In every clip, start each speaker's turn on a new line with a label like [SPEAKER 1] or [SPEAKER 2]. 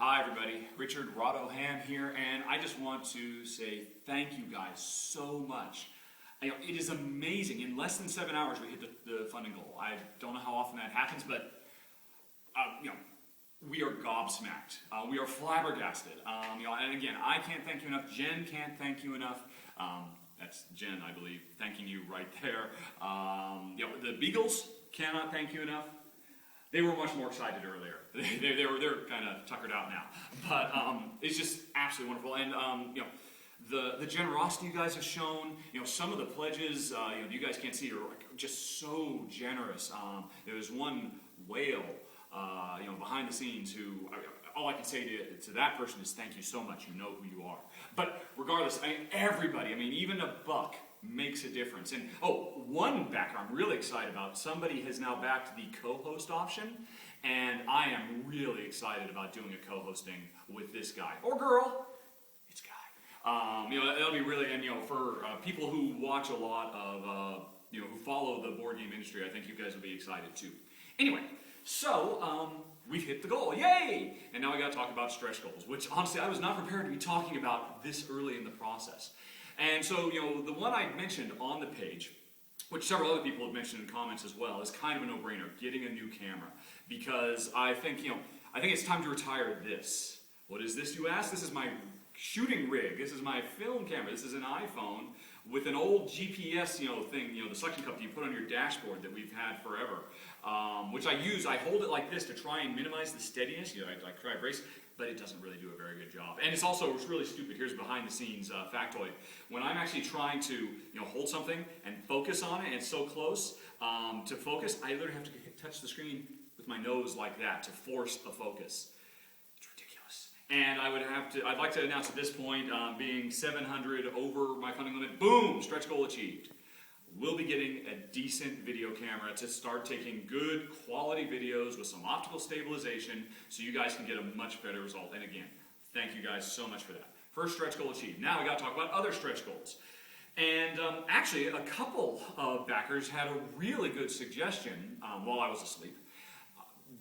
[SPEAKER 1] Hi everybody, Richard Rahdo here, and I just want to say thank you guys so much. It is amazing. In less than 7 hours we hit the funding goal. I don't know how often that happens, but we are gobsmacked. We are flabbergasted. And again, I can't thank you enough. Jen can't thank you enough. That's Jen, I believe, thanking you right there. The Beagles cannot thank you enough. They were much more excited earlier. They're kind of tuckered out now, but it's just absolutely wonderful. And the generosity you guys have shown. Some of the pledges you guys can't see are just so generous. There was one whale behind the scenes who. All I can say to that person is thank you so much. You know who you are. But regardless, everybody. Even a buck makes a difference. And one backer I'm really excited about. Somebody has now backed the co-host option, and I am really excited about doing a co-hosting with this guy or girl. It's guy. That'll be really. And for people who watch a lot of who follow the board game industry, I think you guys will be excited too. Anyway, so. We've hit the goal, yay! And now we got to talk about stretch goals, which honestly I was not prepared to be talking about this early in the process. And so, the one I mentioned on the page, which several other people have mentioned in comments as well, is kind of a no-brainer, getting a new camera. Because I think it's time to retire this. What is this, you ask? This is my shooting rig. This is my film camera. This is an iPhone with an old GPS, thing, the suction cup that you put on your dashboard that we've had forever, which I use. I hold it like this to try and minimize the steadiness. I try to brace, but it doesn't really do a very good job. And it's really stupid. Here's a behind-the-scenes factoid. When I'm actually trying to, hold something and focus on it, and it's so close to focus, I literally have to touch the screen with my nose like that to force a focus. And I'd like to announce at this point, being 700 over my funding limit, boom, stretch goal achieved. We'll be getting a decent video camera to start taking good quality videos with some optical stabilization so you guys can get a much better result. And again, thank you guys so much for that. First stretch goal achieved. Now we got to talk about other stretch goals. And actually, a couple of backers had a really good suggestion while I was asleep.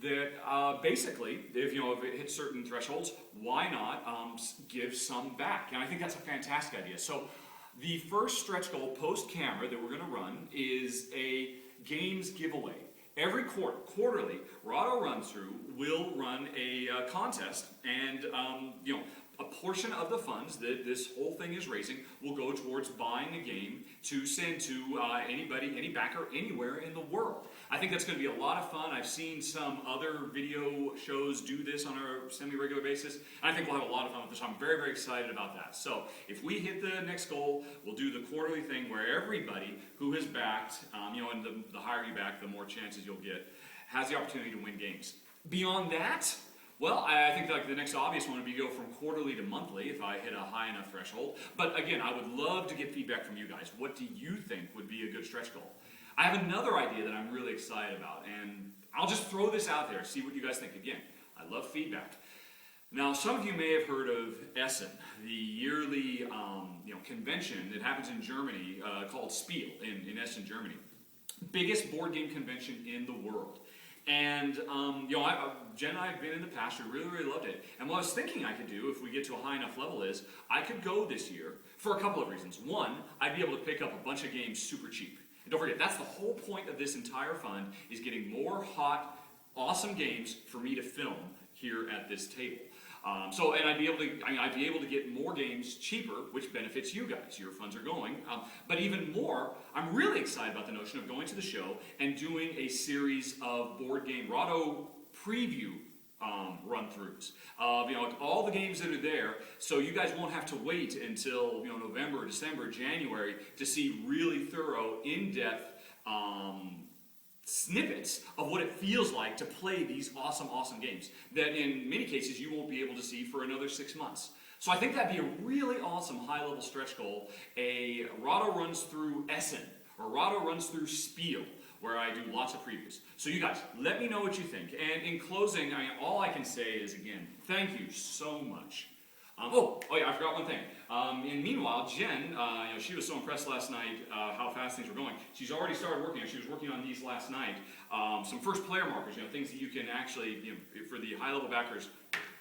[SPEAKER 1] That basically, if it hits certain thresholds, why not give some back? And I think that's a fantastic idea. So the first stretch goal post-camera that we're going to run is a games giveaway. Every quarterly, Rahdo Run Through will run a contest, and a portion of the funds that this whole thing is raising will go towards buying a game to send to anybody, any backer, anywhere in the world. I think that's going to be a lot of fun. I've seen some other video shows do this on a semi-regular basis. And I think we'll have a lot of fun with this. I'm very, very excited about that. So if we hit the next goal, we'll do the quarterly thing where everybody who has backed, and the higher you back, the more chances you'll get, has the opportunity to win games. Beyond that, well, I think the next obvious one would be to go from quarterly to monthly if I hit a high enough threshold. But again, I would love to get feedback from you guys. What do you think would be a good stretch goal? I have another idea that I'm really excited about, and I'll just throw this out there, see what you guys think. Again, I love feedback. Now, some of you may have heard of Essen, the yearly convention that happens in Germany called Spiel in Essen, Germany. Biggest board game convention in the world. And, Jen and I have been in the past, we really, really loved it. And what I was thinking I could do, if we get to a high enough level, is I could go this year for a couple of reasons. One, I'd be able to pick up a bunch of games super cheap. And don't forget, that's the whole point of this entire fund, is getting more hot, awesome games for me to film here at this table. And I'd be able to get more games cheaper, which benefits you guys. Your funds are going. But even more, I'm really excited about the notion of going to the show and doing a series of board game Rahdo preview run-throughs of all the games that are there, so you guys won't have to wait until November, December, January to see really thorough, in-depth snippets of what it feels like to play these awesome, awesome games that in many cases you won't be able to see for another 6 months. So I think that'd be a really awesome high-level stretch goal. A Rahdo runs through Essen, or Rahdo runs through Spiel, where I do lots of previews. So you guys, let me know what you think. And in closing, all I can say is, again, thank you so much. I forgot one thing. And meanwhile, Jen, she was so impressed last night how fast things were going. She's already started working on. She was working on these last night. Some first player markers, things that you can actually, for the high level backers,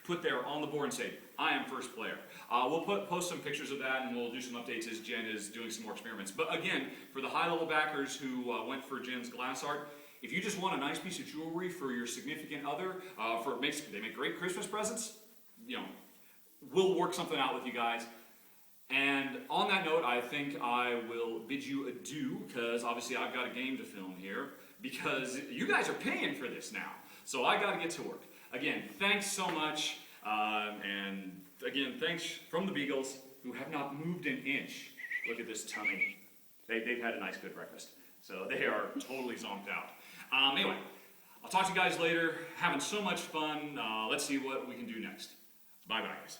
[SPEAKER 1] put there on the board and say, I am first player. We'll post some pictures of that, and we'll do some updates as Jen is doing some more experiments. But again, for the high-level backers who went for Jen's glass art, if you just want a nice piece of jewelry for your significant other, they make great Christmas presents, you know, we'll work something out with you guys. And on that note, I think I will bid you adieu, because obviously I've got a game to film here, because you guys are paying for this now. So I got to get to work. Again, thanks so much. And again, thanks from the Beagles, who have not moved an inch. Look at this tummy. They've had a nice good breakfast. So they are totally zonked out. Anyway, I'll talk to you guys later. Having so much fun. Let's see what we can do next. Bye, guys.